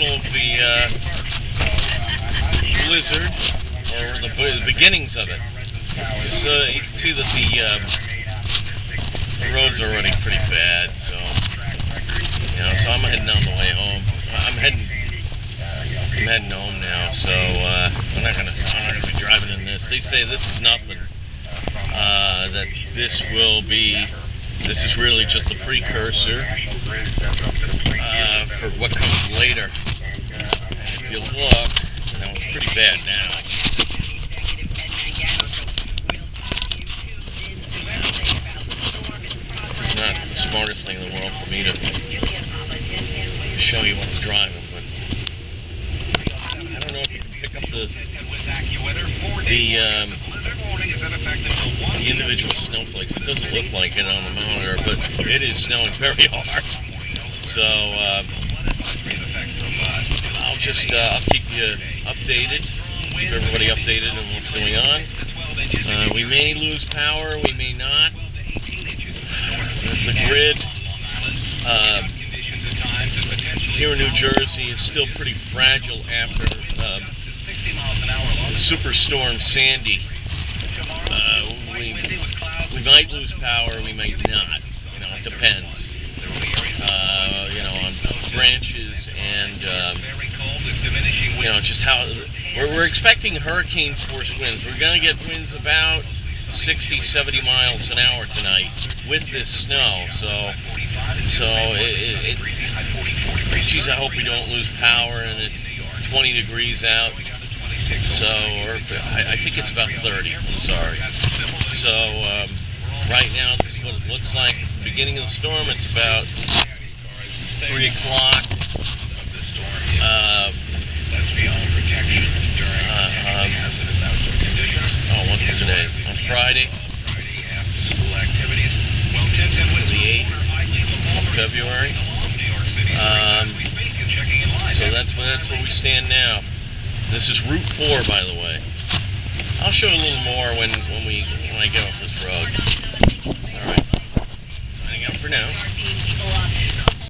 middle of the blizzard, or the beginnings of it. So you can see that the roads are already pretty bad. So so I'm heading on the way home. I'm heading home now. So I'm not gonna be driving in this. They say this is nothing. That this is really just a precursor for what comes later. And if you look, it's pretty bad now. This is not the smartest thing in the world for me to show you what I'm driving, but I don't know if you can pick up the individual snowflakes. It doesn't look like it on the monitor, but it is snowing very hard. So I'll keep you updated, keep everybody updated on what's going on. We may lose power, we may not. The grid here in New Jersey is still pretty fragile after Superstorm Sandy. We might lose power, we might not. It depends. On branches and just how we're expecting hurricane force winds. We're going to get winds about 60, 70 miles an hour tonight with this snow. Geez, I hope we don't lose power and it's 20 degrees out. I think it's about 30. I'm sorry. So right now, this is what it looks like. It's the beginning of the storm. It's about 3 o'clock. What's today? On Friday, the 8th of February. So that's where we stand now. This is Route 4, by the way. I'll show you a little more when I get off this road. All right. Signing out for now.